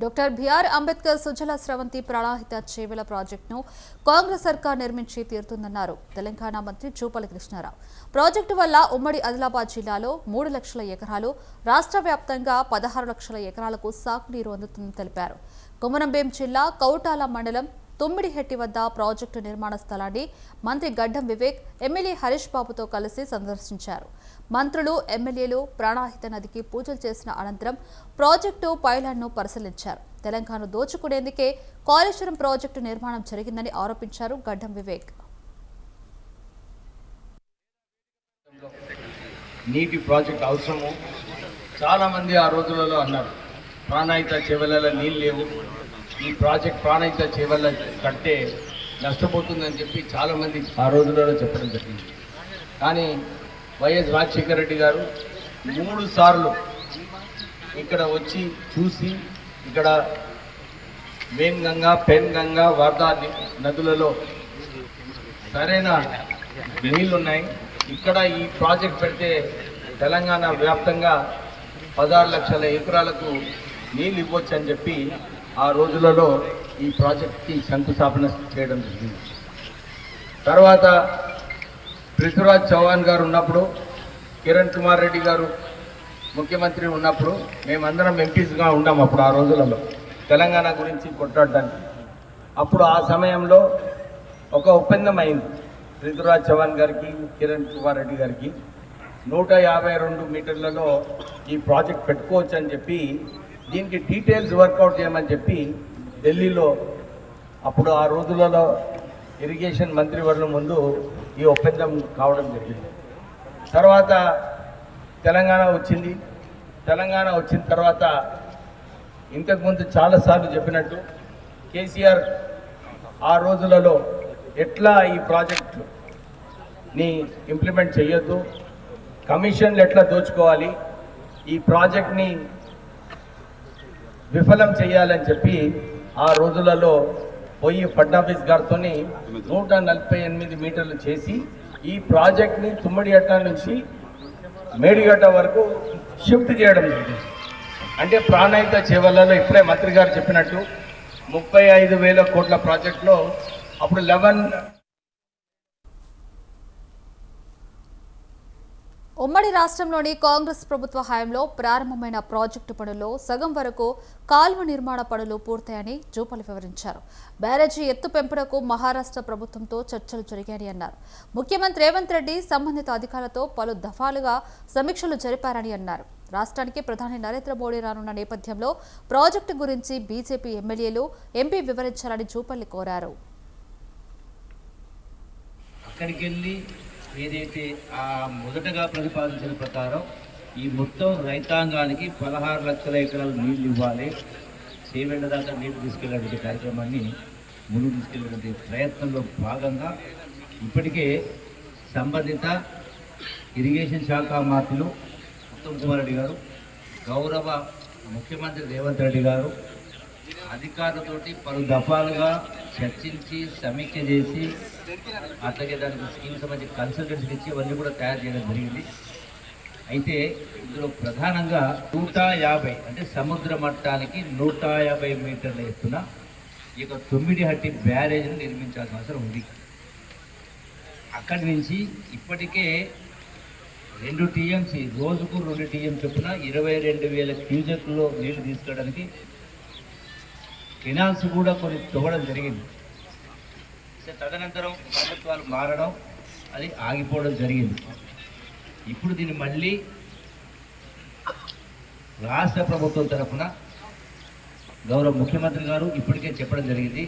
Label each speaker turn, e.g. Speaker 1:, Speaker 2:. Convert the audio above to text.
Speaker 1: Doctor BR Ambedkar Sujala Sravanthi ప్రాణాహిత Chevella ప్రాజెక్టును కాంగ్రెస్ సర్కార్ నిర్మించి తీరుతుందన్నారు తెలంగాణ మంత్రి జూపల్లి కృష్ణారావు. ప్రాజెక్టు వల్ల ఉమ్మడి ఆదిలాబాద్ జిల్లాలో 3 లక్షల ఎకరాలు, రాష్ట్ర వ్యాప్తంగా 16 లక్షల ఎకరాలకు సాగునీరు అందుతుందని తెలిపారు. కొమరంభీం జిల్లా కౌటాల మండలం తుమ్మిడిహెట్టి వద్ద ప్రాజెక్టు నిర్మాణ స్థలాన్ని మంత్రి గడ్డం వివేక్, ఎమ్మెల్యే హరీష్ బాబుతో కలిసి సందర్శించారు. మంత్రులు, ఎమ్మెల్యేలు ప్రాణాహిత నదికి పూజలు చేసిన అనంతరం ప్రాజెక్టు పైలాన్ను పరిశీలించారు. తెలంగాణ దోచుకునేందుకే కాళేశ్వరం ప్రాజెక్టు నిర్మాణం జరిగిందని ఆరోపించారు గడ్డం వివేక్.
Speaker 2: నీటి ప్రాజెక్ట్ అవసరము చాలా మంది ఆ రోజులలో అన్నారు. ప్రాణాహిత చేవెళ్లలో నీళ్ళు లేవు, ఈ ప్రాజెక్ట్ ప్రాణాహిత చేవెళ్ల కట్టే నష్టపోతుందని చెప్పి చాలామంది ఆ రోజులలో చెప్పడం జరిగింది. కానీ వైఎస్ రాజశేఖర రెడ్డి గారు 3 సార్లు ఇక్కడ వచ్చి చూసి, ఇక్కడ వేన్గంగా, పెన్గంగా, వార్దా నదులలో సరైన నీళ్ళున్నాయి, ఇక్కడ ఈ ప్రాజెక్ట్ పెడితే తెలంగాణ వ్యాప్తంగా 16 లక్షల ఎకరాలకు నీళ్ళు ఇవ్వచ్చు అని చెప్పి ఆ రోజులలో ఈ ప్రాజెక్ట్కి శంకుస్థాపన చేయడం జరిగింది. తర్వాత పృథ్వీరాజ్ చౌహాన్ గారు ఉన్నప్పుడు, కిరణ్ కుమార్ రెడ్డి గారు ముఖ్యమంత్రి ఉన్నప్పుడు మేమందరం ఎంపీస్గా ఉన్నాం. అప్పుడు ఆ రోజులలో తెలంగాణ గురించి కొట్లాడడానికి అప్పుడు ఆ సమయంలో ఒక ఒప్పందం అయింది. పృథ్వీరాజ్ చౌహాన్ గారికి, కిరణ్ కుమార్ రెడ్డి గారికి 152 మీటర్లలో ఈ ప్రాజెక్ట్ పెట్టుకోవచ్చు అని చెప్పి, దీనికి డీటెయిల్స్ వర్కౌట్ చేయమని చెప్పి ఢిల్లీలో అప్పుడు ఆ రోజులలో ఇరిగేషన్ మంత్రివర్గం ముందు ఈ ఒప్పందం కావడం జరిగింది. తర్వాత తెలంగాణ వచ్చింది. తెలంగాణ వచ్చిన తర్వాత ఇంతకుముందు చాలాసార్లు చెప్పినట్టు కేసీఆర్ ఆ రోజులలో ఎట్లా ఈ ప్రాజెక్టుని ఇంప్లిమెంట్ చేయొద్దు, కమిషన్లు ఎట్లా దోచుకోవాలి, ఈ ప్రాజెక్ట్ని విఫలం చేయాలని చెప్పి ఆ రోజులలో పోయి ఫడ్నవీస్ గారితో 148 మీటర్లు చేసి ఈ ప్రాజెక్ట్ని తుమ్మిడిహట్ట నుంచి మేడిగడ్డ వరకు షిఫ్ట్ చేయడం జరిగింది. అంటే ప్రాణాహిత చేవెళ్లలో ఇప్పుడే మంత్రి గారు చెప్పినట్టు 35,000 కోట్ల ప్రాజెక్టులో అప్పుడు 11
Speaker 1: ఉమ్మడి రాష్ట్రంలోని కాంగ్రెస్ ప్రభుత్వ హయాంలో ప్రారంభమైన ప్రాజెక్టు పనుల్లో సగం వరకు కాల్వ నిర్మాణ పనులు పూర్తయ్యాయని జూపల్లి వివరించారు. బ్యారేజీ ఎత్తు పెంపునకు మహారాష్ట్ర ప్రభుత్వంతో చర్చలు జరిగాయని అన్నారు. ముఖ్యమంత్రి రేవంత్ రెడ్డి సంబంధిత అధికారులతో పలు దఫాలుగా సమీక్షలు జరిపారని అన్నారు. రాష్ట్రానికి ప్రధాని నరేంద్ర మోడీ రానున్న నేపథ్యంలో ప్రాజెక్టు గురించి బీజేపీ ఎమ్మెల్యేలు, ఎంపీ వివరించాలని జూపల్లి కోరారు.
Speaker 3: ఏదైతే ఆ మొదటగా ప్రతిపాదించిన ప్రకారం ఈ మొత్తం రైతాంగానికి 16 లక్షల ఎకరాలు నీళ్లు ఇవ్వాలి, చేవెళ్ల దాకా నీళ్లు తీసుకెళ్లేటువంటి కార్యక్రమాన్ని ముందుకు తీసుకెళ్లేటువంటి ప్రయత్నంలో భాగంగా ఇప్పటికే సంబంధిత ఇరిగేషన్ శాఖ మంత్రులు ఉత్తమ్ కుమార్ రెడ్డి గారు, గౌరవ ముఖ్యమంత్రి రేవంత్ రెడ్డి గారు అధికారులతోటి పలు దఫాలుగా చర్చించి సమీక్ష చేసి, అట్లాగే దానికి స్కీమ్ సంబంధించి కన్సల్టెన్సీ ఇచ్చి ఇవన్నీ కూడా తయారు చేయడం జరిగింది. అయితే ఇందులో ప్రధానంగా 150 అంటే సముద్ర మట్టానికి 150 మీటర్ల ఎత్తున ఈ యొక్క తుమ్మిడిహట్టి బ్యారేజ్ను నిర్మించాల్సిన అవసరం ఉంది. అక్కడి నుంచి ఇప్పటికే 2 టీఎంసీ రోజుకు 2 టీఎం చొప్పున 22,000 క్యూసెక్లో నీళ్లు తీసుకోవడానికి కెనాల్స్ కూడా కొన్ని తవ్వడం జరిగింది. తదనంతరం ప్రభుత్వాలు మారడం, అది ఆగిపోవడం జరిగింది. ఇప్పుడు దీన్ని మళ్ళీ రాష్ట్ర ప్రభుత్వం తరఫున గౌరవ ముఖ్యమంత్రి గారు ఇప్పటికే చెప్పడం జరిగింది.